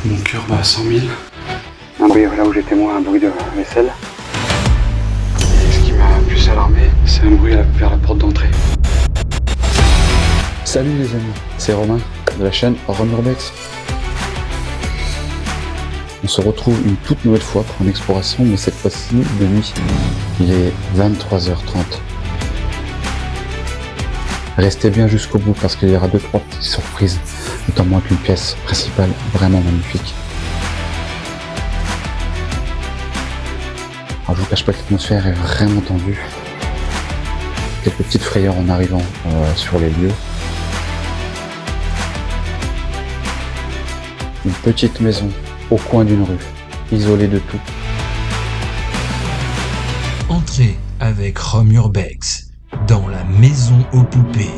Mon cœur bat à 100 000. Un bruit là où j'étais moi, un bruit de vaisselle. Et ce qui m'a plus alarmé, c'est un bruit vers la porte d'entrée. Salut les amis, c'est Romain de la chaîne Rom Urbex. On se retrouve une toute nouvelle fois pour une exploration, mais cette fois-ci de nuit. Il est 23h30. Restez bien jusqu'au bout parce qu'il y aura 2-3 petites surprises, notamment avec une pièce principale vraiment magnifique. Alors je vous cache pas que l'atmosphère est vraiment tendue. Quelques petites frayeurs en arrivant sur les lieux. Une petite maison au coin d'une rue, isolée de tout. Entrez avec Rom Urbex dans la maison aux poupées.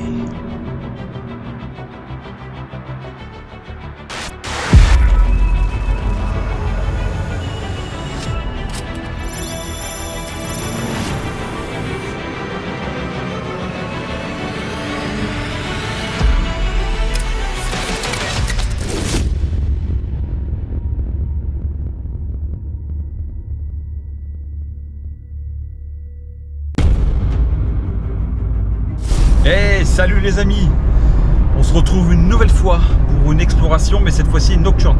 Hey, salut les amis! On se retrouve une nouvelle fois pour une exploration, mais cette fois-ci nocturne.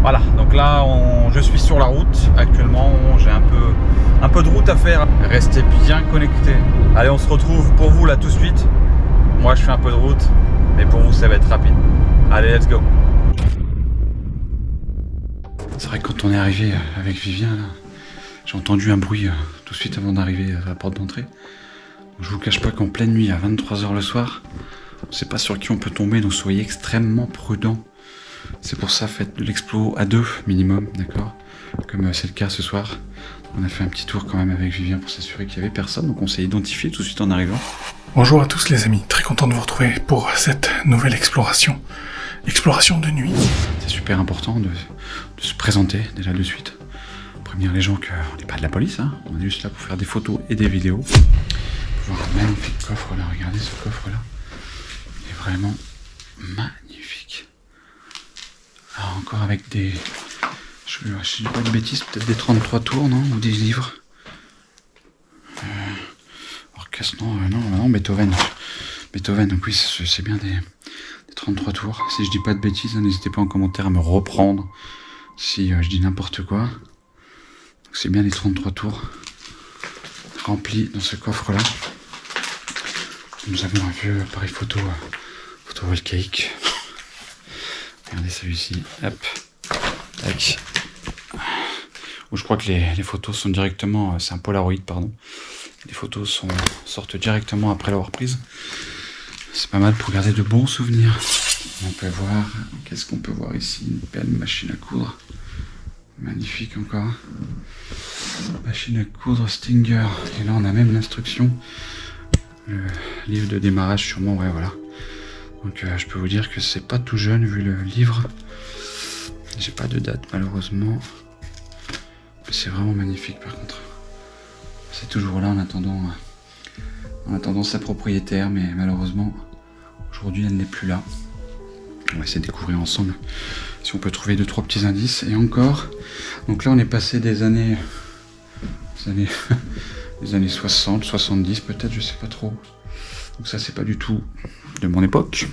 Voilà, donc là je suis sur la route actuellement, j'ai un peu de route à faire. Restez bien connectés. Allez, on se retrouve pour vous là tout de suite. Moi je fais un peu de route, mais pour vous ça va être rapide. Allez, let's go! C'est vrai que quand on est arrivé avec Vivien, là, j'ai entendu un bruit tout de suite avant d'arriver à la porte d'entrée. Je vous cache pas qu'en pleine nuit, à 23h le soir, on ne sait pas sur qui on peut tomber, donc soyez extrêmement prudents. C'est pour ça, faites de l'explo à 2 minimum, d'accord? Comme c'est le cas ce soir. On a fait un petit tour quand même avec Vivien pour s'assurer qu'il n'y avait personne, donc on s'est identifié tout de suite en arrivant. Bonjour à tous les amis, très content de vous retrouver pour cette nouvelle exploration. Exploration de nuit. C'est super important de se présenter déjà de suite. Prévenir les gens qu'on n'est pas de la police, hein. On est juste là pour faire des photos et des vidéos. Voir un magnifique coffre là, regardez ce coffre là, il est vraiment magnifique. Alors encore avec des, je dis pas de bêtises, peut-être des 33 tours, non, ou des livres. Orchestre, non, Beethoven, donc oui, c'est bien des 33 tours. Si je dis pas de bêtises, n'hésitez pas en commentaire à me reprendre si je dis n'importe quoi. Donc c'est bien les 33 tours remplis dans ce coffre là. Nous avons un vieux appareil photovoltaïque. Regardez celui-ci, hop, tac. Où je crois que les photos sont directement, c'est un Polaroid pardon. Les photos sortent directement après l'avoir prise. C'est pas mal pour garder de bons souvenirs. On peut voir, qu'est-ce qu'on peut voir ici? Une belle machine à coudre. Magnifique encore. Machine à coudre Stinger. Et là on a même l'instruction. Le livre de démarrage sûrement, ouais voilà. Donc je peux vous dire que c'est pas tout jeune vu le livre. J'ai pas de date malheureusement. Mais c'est vraiment magnifique par contre. C'est toujours là en attendant sa propriétaire, mais malheureusement aujourd'hui elle n'est plus là. On va essayer de découvrir ensemble si on peut trouver 2-3 petits indices. Et encore, donc là on est passé des années 60, 70 peut-être, je sais pas trop. Donc ça c'est pas du tout de mon époque.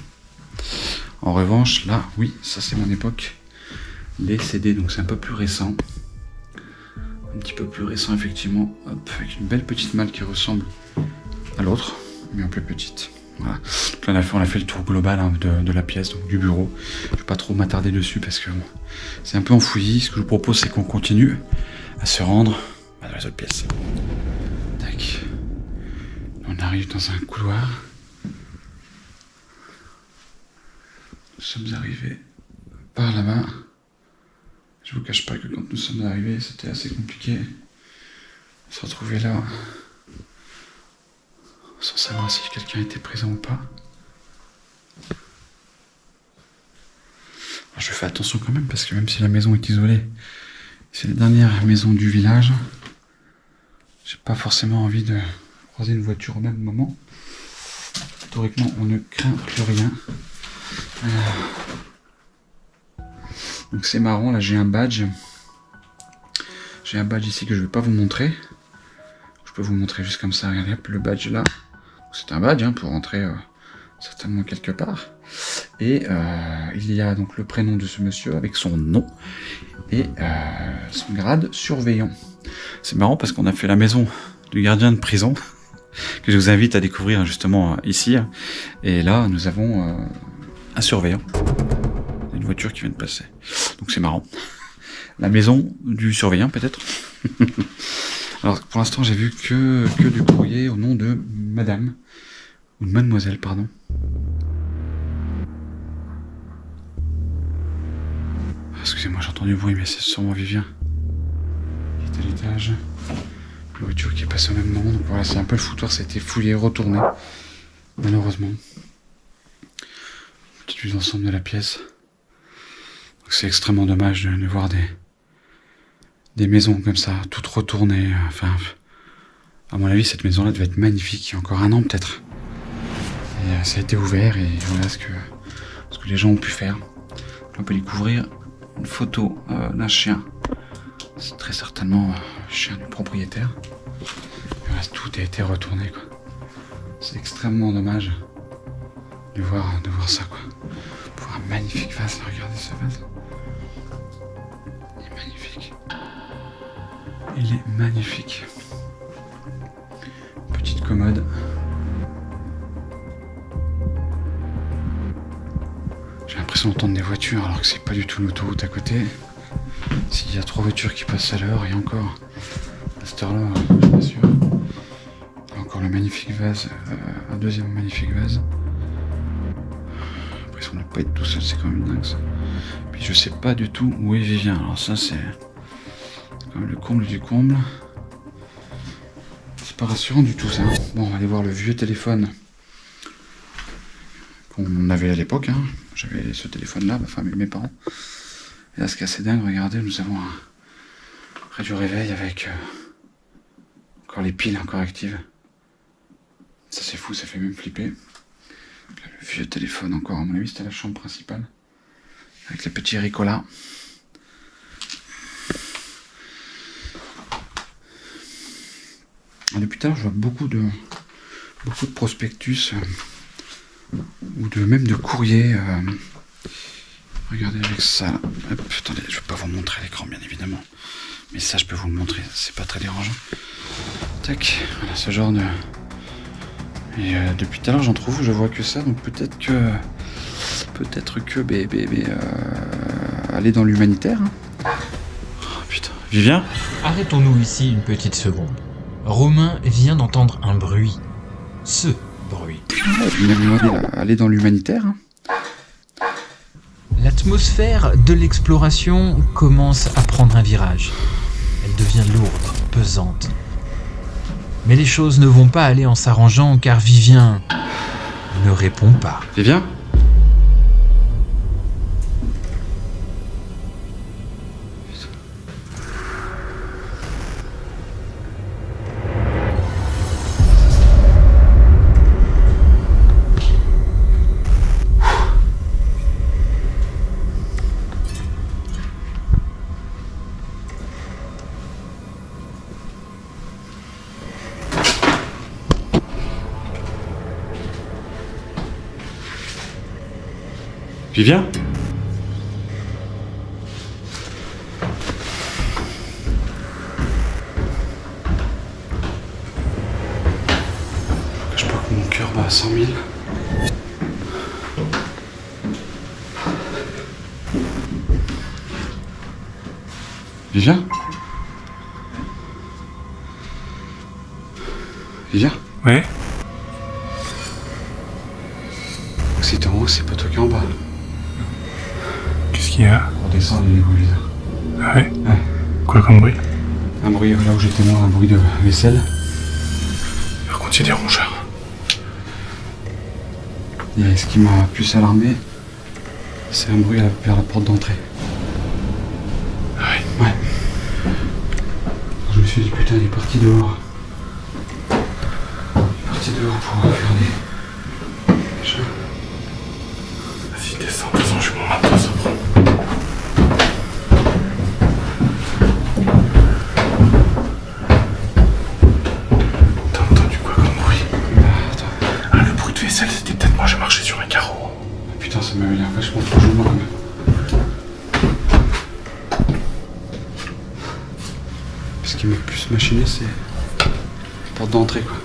En revanche là, oui, ça c'est mon époque. Les CD, donc c'est un peu plus récent. Un petit peu plus récent effectivement. Hop, avec une belle petite malle qui ressemble à l'autre, mais un peu petite. Voilà. Donc là on a fait le tour global hein, de la pièce, donc du bureau. Je vais pas trop m'attarder dessus parce que bon, c'est un peu enfoui. Ce que je vous propose c'est qu'on continue à se rendre dans les autres pièces. Tac. On arrive dans un couloir. Nous sommes arrivés par là-bas. Je vous cache pas que quand nous sommes arrivés, c'était assez compliqué de se retrouver là sans savoir si quelqu'un était présent ou pas. Alors je fais attention quand même parce que même si la maison est isolée, c'est la dernière maison du village. J'ai pas forcément envie de croiser une voiture au même moment. Théoriquement, on ne craint plus rien. Donc c'est marrant, là j'ai un badge. J'ai un badge ici que je vais pas vous montrer. Je peux vous montrer juste comme ça, regardez, hop, le badge là. C'est un badge hein, pour rentrer certainement quelque part. Et il y a donc le prénom de ce monsieur avec son nom et son grade surveillant. C'est marrant parce qu'on a fait la maison du gardien de prison que je vous invite à découvrir justement ici. Et là, nous avons un surveillant. Une voiture qui vient de passer. Donc c'est marrant. La maison du surveillant peut-être. Alors pour l'instant j'ai vu que du courrier au nom de madame. Ou de mademoiselle, pardon. Excusez-moi, j'ai entendu du bruit, mais c'est sûrement Vivien. Il est à l'étage. La voiture qui est passée au même moment. Donc voilà, c'est un peu le foutoir, ça a été fouillé, retourné. Malheureusement. Petite vue d'ensemble de la pièce. Donc c'est extrêmement dommage de voir des maisons comme ça, toutes retournées. Enfin, à mon avis, cette maison-là devait être magnifique il y a encore un an peut-être. Et ça a été ouvert et voilà ce que les gens ont pu faire. On peut découvrir une photo d'un chien. C'est très certainement le chien du propriétaire. Le reste, tout a été retourné, quoi. C'est extrêmement dommage de voir ça, quoi. Pour un magnifique vase, regardez ce vase. Il est magnifique. Il est magnifique. Petite commode. J'ai l'impression d'entendre des voitures alors que c'est pas du tout l'autoroute à côté. S'il y a 3 voitures qui passent à l'heure et encore à cette heure-là, je suis pas sûr. Il y a encore le magnifique vase, un deuxième magnifique vase. L'impression de ne pas être tout seul, c'est quand même dingue ça. Puis je sais pas du tout où est Vivien. Alors ça c'est quand même le comble du comble. C'est pas rassurant du tout ça. Bon, on va aller voir le vieux téléphone qu'on avait à l'époque. Hein. J'avais ce téléphone-là, ma femme et mes parents. Et là, ce qui est assez dingue, regardez, nous avons près du réveil avec encore les piles encore actives. Ça c'est fou, ça fait même flipper. Là, le vieux téléphone encore, à mon avis, c'était la chambre principale. Avec les petits Ricola. Et depuis tout à l'heure, je vois beaucoup de prospectus ou même de courriers. Regardez avec ça. Là. Hop, attendez, je ne vais pas vous montrer l'écran, bien évidemment. Mais ça, je peux vous le montrer. C'est pas très dérangeant. Tac, voilà ce genre de. Et depuis tout à l'heure, j'en trouve. Je vois que ça, donc peut-être que aller dans l'humanitaire. Hein. Oh, putain, Vivien ? Arrêtons-nous ici une petite seconde. Romain vient d'entendre un bruit. Ce bruit. Aller dans l'humanitaire. Hein. L'atmosphère de l'exploration commence à prendre un virage. Elle devient lourde, pesante. Mais les choses ne vont pas aller en s'arrangeant car Vivien ne répond pas. Vivien ? Vivien ? Je crois que mon cœur bat à 100 000. Vivien ? Vivien ? Ouais. C'est en haut, c'est pas toi qui es en bas. Qu'est-ce qu'il y a? On descend les égouts. Ah ouais? Ouais. Quoi comme bruit? Un bruit, là où j'étais moi, un bruit de vaisselle. Par contre, il y a des rongeurs. Et ce qui m'a plus alarmé, c'est un bruit vers la porte d'entrée. Ah ouais? Ouais. Je me suis dit, putain, il est parti dehors. Il est parti dehors pour faire des choses. Vas-y, descends, je vais mon matos après. m'a plus machiné, c'est la porte d'entrée, quoi.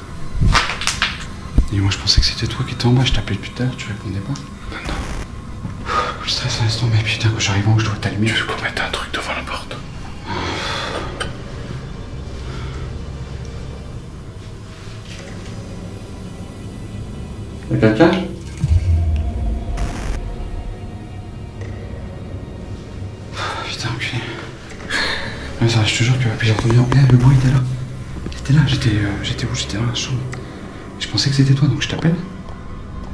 Et moi, je pensais que c'était toi qui étais en bas. Je t'appelais depuis tout à l'heure, tu répondais pas. Non. Je stresse un instant, mais putain, quand j'arrive en haut, je dois t'allumer. Tu veux qu'on mette un truc devant la porte? Y'a quelqu'un? Putain, enculé. Ouais, ça, je te jure que puis j'ai entendu le bruit était là. J'étais là, j'étais où? J'étais dans la chambre. Je pensais que c'était toi, donc je t'appelle.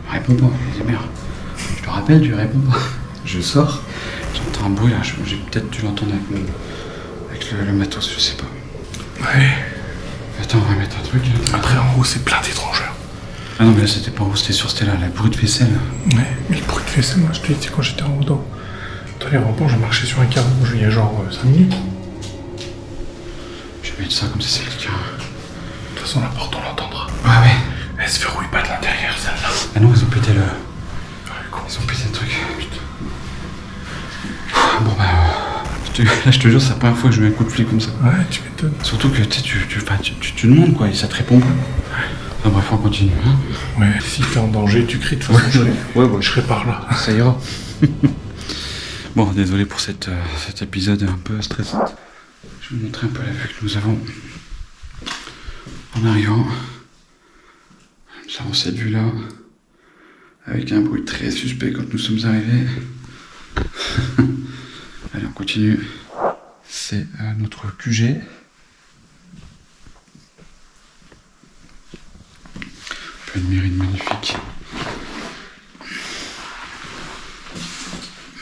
Réponds pas. Je dis merde. Je te rappelle, tu réponds pas. Je sors, j'entends un bruit là, j'ai peut-être dû l'entendre avec le matos, je sais pas. Ouais. Attends, on va mettre un truc. Après, en haut, c'est plein d'étrangers. Ah non, mais là, c'était pas en haut, c'était là, le bruit de vaisselle. Ouais, mais le bruit de vaisselle, moi, je te dis, quand j'étais en haut dans les remports, je marchais sur un carreau, il y a genre 5 minutes. Je vais mettre ça comme ça, c'est quelqu'un. De toute façon, la porte, on l'entendra. Ouais. Elle se verrouille pas de l'intérieur, celle-là. Ah non, ils ont pété le. Ouais, Ils ont pété le truc. Putain. Bon bah. Là, je te jure, c'est la première fois que je mets un coup de fil comme ça. Ouais, tu m'étonnes. Surtout que tu demandes quoi, et ça te répond pas. Enfin bref, on continue. Hein. Ouais, si t'es en danger, tu cries, de toute façon, je serai par là. Ça ira. Bon, désolé pour cet épisode un peu stressant. Je vais vous montrer un peu la vue que nous avons en arrivant. Nous avons cette vue-là, avec un bruit très suspect quand nous sommes arrivés. Allez, on continue. C'est notre QG. On peut admirer une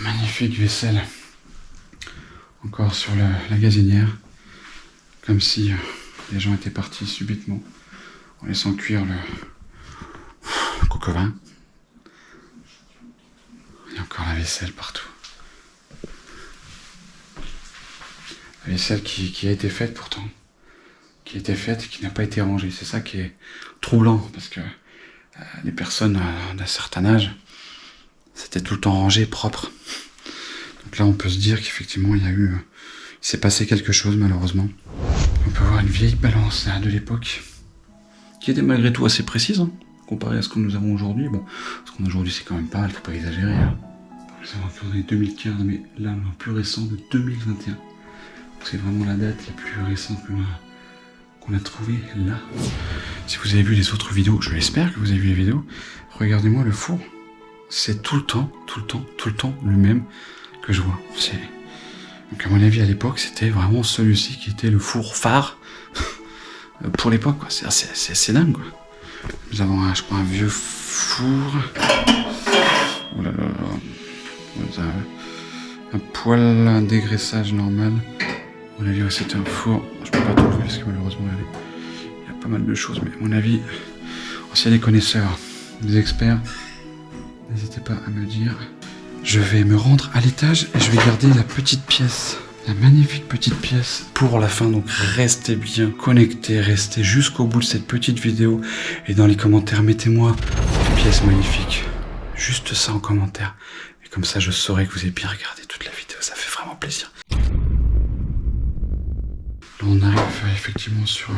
magnifique vaisselle. Encore sur la gazinière. Comme si les gens étaient partis subitement en laissant cuire le coq au vin. Il y a encore la vaisselle partout. La vaisselle qui a été faite pourtant. Qui a été faite et qui n'a pas été rangée. C'est ça qui est troublant parce que les personnes d'un certain âge, c'était tout le temps rangé, propre. Donc là, on peut se dire qu'effectivement, il s'est passé quelque chose malheureusement. On peut voir une vieille balance de l'époque qui était malgré tout assez précise, hein, comparé à ce que nous avons aujourd'hui. Bon, ce qu'on a aujourd'hui, c'est quand même pas mal, faut pas exagérer. Hein. Nous avons tourné 2015, mais là, le plus récent de 2021. C'est vraiment la date la plus récente qu'on a trouvé là. Si vous avez vu les autres vidéos, je l'espère que vous avez vu les vidéos, regardez-moi le four. C'est tout le temps le même que je vois. Donc à mon avis à l'époque c'était vraiment celui-ci qui était le four phare pour l'époque quoi. C'est dingue quoi. Nous avons je crois un vieux four. Oh là là. Un poêle, un dégraissage normal. À mon avis ouais, c'était un four. Je peux pas tout voir parce que malheureusement il y a pas mal de choses, mais à mon avis, s'il y a des connaisseurs, des experts, n'hésitez pas à me dire. Je vais me rendre à l'étage et je vais garder la petite pièce, la magnifique petite pièce pour la fin. Donc restez bien connectés, restez jusqu'au bout de cette petite vidéo et dans les commentaires, mettez-moi une pièce magnifique. Juste ça en commentaire. Et comme ça, je saurai que vous avez bien regardé toute la vidéo. Ça fait vraiment plaisir. Là, on arrive effectivement sur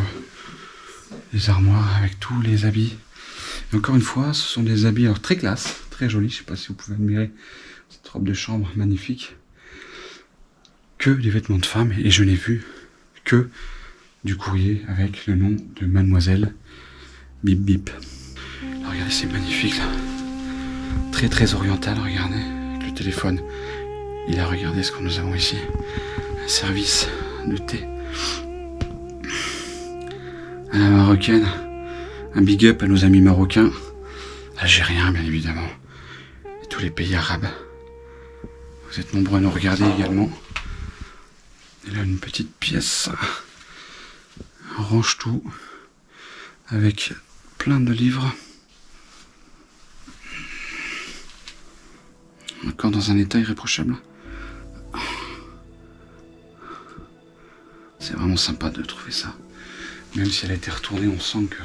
les armoires avec tous les habits. Et encore une fois, ce sont des habits alors, très classe, très jolis. Je sais pas si vous pouvez admirer cette robe de chambre magnifique. Que des vêtements de femme et je n'ai vu que du courrier avec le nom de Mademoiselle Bip Bip. Alors, regardez, c'est magnifique là. Très oriental, regardez. Avec le téléphone. Il a regardé ce que nous avons ici. Un service de thé. À la marocaine. Un big up à nos amis marocains. Algériens, bien évidemment. Et tous les pays arabes. Vous êtes nombreux à nous regarder également. Et là, une petite pièce. On range tout. Avec plein de livres. Encore dans un état irréprochable. C'est vraiment sympa de trouver ça. Même si elle a été retournée, on sent que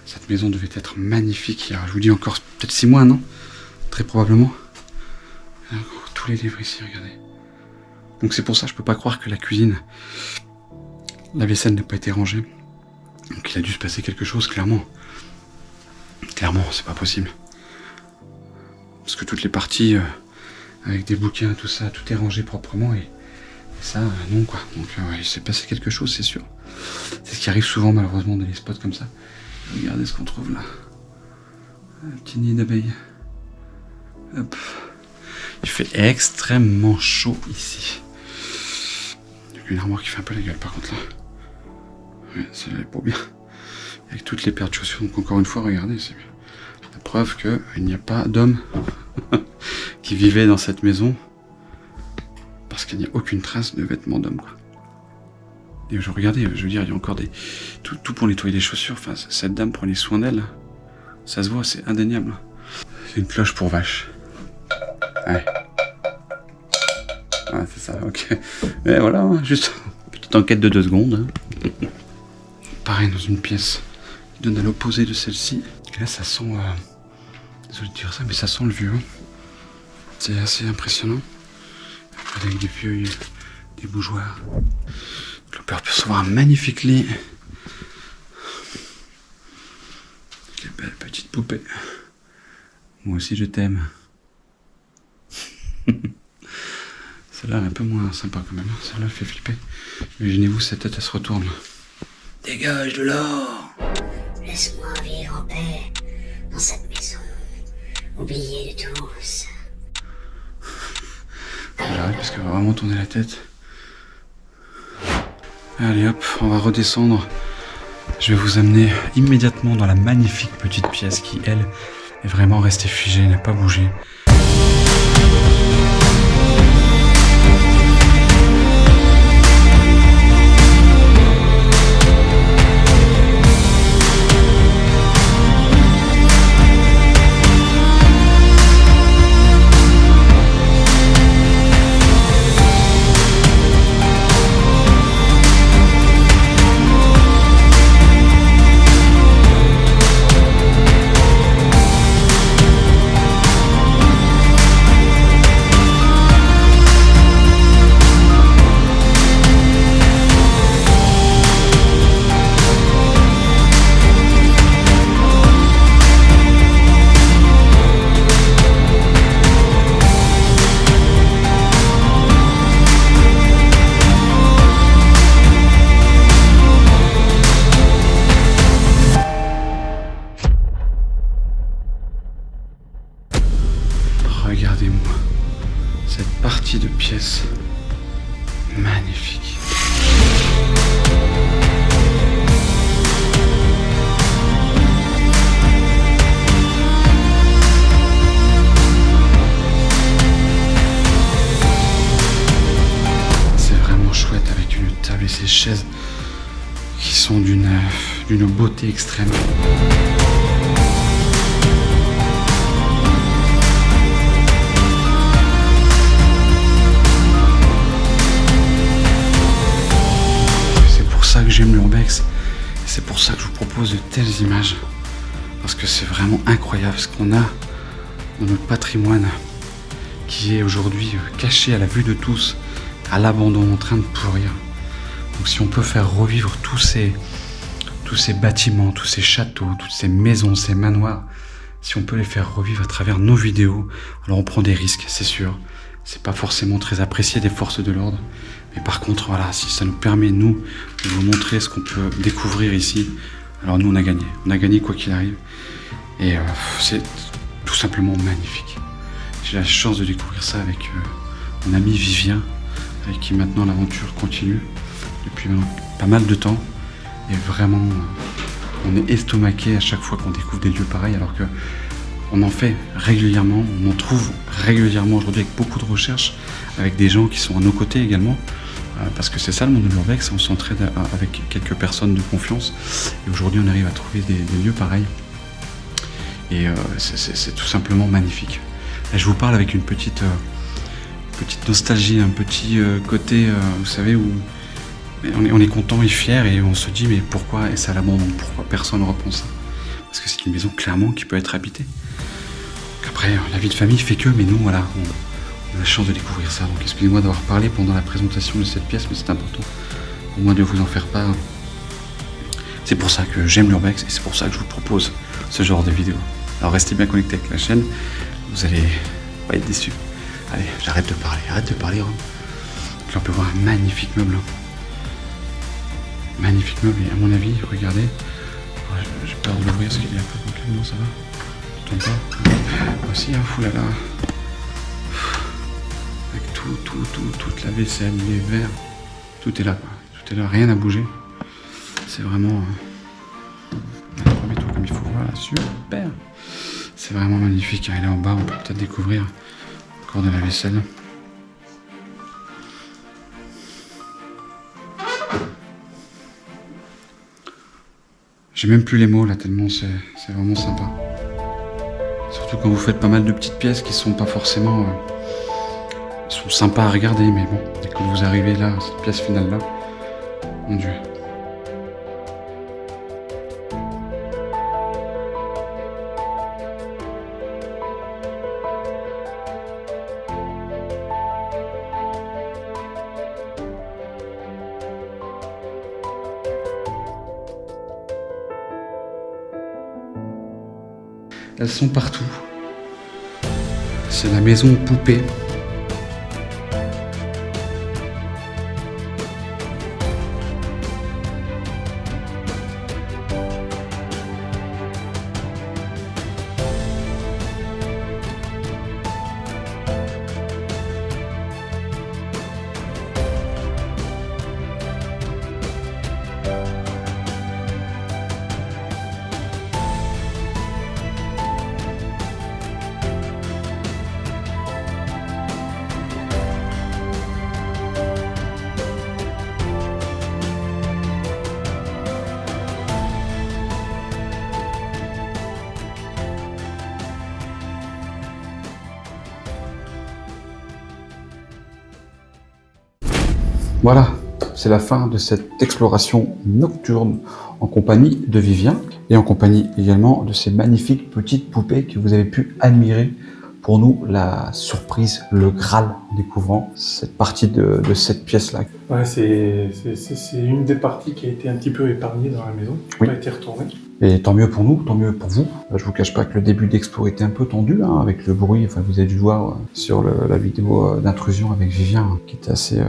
cette maison devait être magnifique. Il y a, je vous dis encore peut-être 6 mois, non? Très probablement. Tous les livres ici, regardez. Donc c'est pour ça que je peux pas croire que la cuisine La vaisselle n'a pas été rangée. Donc il a dû se passer quelque chose, clairement. Clairement, c'est pas possible. Parce que toutes les parties, avec des bouquins, tout ça, tout est rangé proprement et ça, non quoi. Donc il s'est passé quelque chose, c'est sûr. C'est ce qui arrive souvent malheureusement dans les spots comme ça. Regardez ce qu'on trouve là. Un petit nid d'abeilles. Hop. Il fait extrêmement chaud ici. Il y a une armoire qui fait un peu la gueule par contre là. Ouais, celle-là est pour bien. Avec toutes les paires de chaussures. Donc encore une fois, regardez, c'est la preuve qu'il n'y a pas d'homme qui vivait dans cette maison. Parce qu'il n'y a aucune trace de vêtements d'homme quoi. Et je regardais, je veux dire, il y a encore tout pour nettoyer les chaussures. Enfin, cette dame prenait soin d'elle. Ça se voit, c'est indéniable. C'est une cloche pour vache. Ouais. Ah, c'est ça, ok. Et voilà, juste une petite enquête de 2 secondes. Pareil, dans une pièce qui donne à l'opposé de celle-ci. Et là, ça sent... désolé de dire ça, mais ça sent le vieux. C'est assez impressionnant. Avec des vieux... des bougeoirs. Donc, on peut recevoir un magnifique lit. Quelle belle petite poupée. Moi aussi, je t'aime. Celle-là elle est un peu moins sympa quand même. Celle-là elle fait flipper. Imaginez-vous, sa tête elle se retourne. Dégage de l'or! Laisse-moi vivre en paix dans cette maison, oubliée de tous. J'arrête parce qu'elle va vraiment tourner la tête. Allez hop, on va redescendre. Je vais vous amener immédiatement dans la magnifique petite pièce qui, elle, est vraiment restée figée, n'a pas bougé. Regardez-moi cette partie de pièce magnifique. C'est vraiment chouette avec une table et ces chaises qui sont d'une beauté extrême. C'est pour ça que j'aime l'urbex, c'est pour ça que je vous propose de telles images, parce que c'est vraiment incroyable ce qu'on a dans notre patrimoine qui est aujourd'hui caché à la vue de tous, à l'abandon, en train de pourrir. Donc si on peut faire revivre tous ces bâtiments, tous ces châteaux, toutes ces maisons, ces manoirs, si on peut les faire revivre à travers nos vidéos, alors on prend des risques, c'est sûr. C'est pas forcément très apprécié des forces de l'ordre. Mais par contre, voilà, si ça nous permet, nous, de vous montrer ce qu'on peut découvrir ici, alors nous, on a gagné. On a gagné quoi qu'il arrive. Et c'est tout simplement magnifique. J'ai la chance de découvrir ça avec mon ami Vivien, avec qui maintenant l'aventure continue depuis pas mal de temps. Et vraiment, on est estomaqué à chaque fois qu'on découvre des lieux pareils, alors que on en fait régulièrement, on en trouve régulièrement aujourd'hui avec beaucoup de recherches, avec des gens qui sont à nos côtés également, parce que c'est ça le monde de l'urbex, on s'entraide avec quelques personnes de confiance, et aujourd'hui on arrive à trouver des lieux pareils, et c'est tout simplement magnifique. Là, je vous parle avec une petite nostalgie, un petit côté, vous savez, où on est content et fier, et on se dit mais pourquoi est-ce à l'abandon, pourquoi personne ne reprend ça? Parce que c'est une maison clairement qui peut être habitée. Après, la vie de famille fait que, mais nous, voilà, on a la chance de découvrir ça. Donc excusez-moi d'avoir parlé pendant la présentation de cette pièce, mais c'est important au moins de vous en faire part. C'est pour ça que j'aime l'urbex et c'est pour ça que je vous propose ce genre de vidéo. Alors restez bien connectés avec la chaîne, vous allez pas être déçus. Allez, j'arrête de parler, Rome. Là on peut voir un magnifique meuble. Magnifique meuble, et à mon avis, regardez, j'ai peur de l'ouvrir parce qu'il est un peu complet, non ça va? Je tombe pas. Aussi un foulala. Avec toute la vaisselle, les verres, tout est là, quoi. Tout est là, rien n'a bougé. C'est vraiment un premier tour comme il faut. Voilà, super. C'est vraiment magnifique. Et là en bas, on peut peut-être découvrir encore de la vaisselle. J'ai même plus les mots là, tellement c'est vraiment sympa. Surtout quand vous faites pas mal de petites pièces qui sont pas forcément sont sympas à regarder, mais bon, dès que vous arrivez là, cette pièce finale là, mon Dieu. Elles sont partout. C'est la maison poupée. Voilà, c'est la fin de cette exploration nocturne en compagnie de Vivien et en compagnie également de ces magnifiques petites poupées que vous avez pu admirer. Pour nous, la surprise, le Graal en découvrant cette partie de cette pièce-là. Ouais, c'est une des parties qui a été un petit peu épargnée dans la maison, qui Oui. n'a pas été retournée. Et tant mieux pour nous, tant mieux pour vous. Je vous cache pas que le début d'expo était un peu tendu, hein, avec le bruit. Enfin, vous avez dû voir sur la vidéo d'intrusion avec Vivien, qui était assez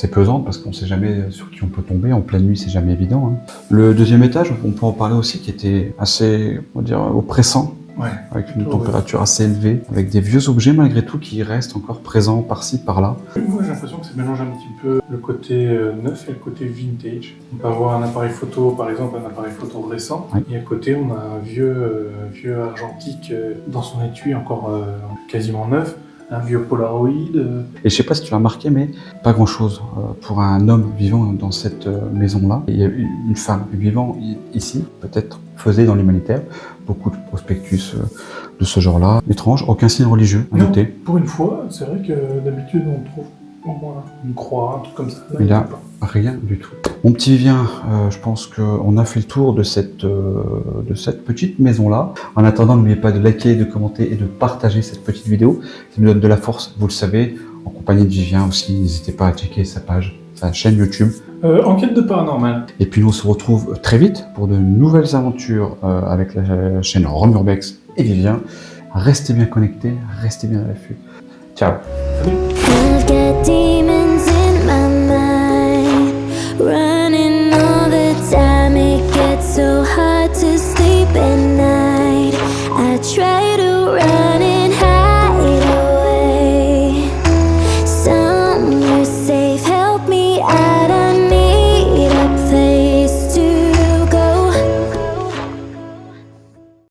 pesante, parce qu'on sait jamais sur qui on peut tomber. En pleine nuit, c'est jamais évident. Hein. Le deuxième étage, on peut en parler aussi, qui était assez, on va dire, oppressant. Ouais. Avec une température assez élevée, avec des vieux objets malgré tout qui restent encore présents par-ci, par-là. Moi j'ai l'impression que ça mélange un petit peu le côté neuf et le côté vintage. On peut avoir un appareil photo, par exemple un appareil photo récent, Oui. et à côté on a un vieux argentique dans son étui encore quasiment neuf, un vieux Polaroid. Et je sais pas si tu as remarqué, mais pas grand-chose pour un homme vivant dans cette maison-là. Il y a une femme vivant ici, peut-être faisait dans l'humanitaire, beaucoup de prospectus de ce genre-là. Étrange, aucun signe religieux à Non, noter. pour une fois, c'est vrai que d'habitude on trouve au moins une croix, un truc comme ça. Là, Il il y en a a pas. rien du tout. Mon petit Vivien, je pense qu'on a fait le tour de cette petite maison-là. En attendant, n'oubliez pas de liker, de commenter et de partager cette petite vidéo. Ça nous donne de la force, vous le savez. En compagnie de Vivien aussi, n'hésitez pas à checker sa page, sa chaîne YouTube. Enquête de paranormal. Et puis nous on se retrouve très vite pour de nouvelles aventures avec la chaîne Rome Urbex et Vivien. Restez bien connectés, restez bien à l'affût. Ciao. I've got demons in my mind.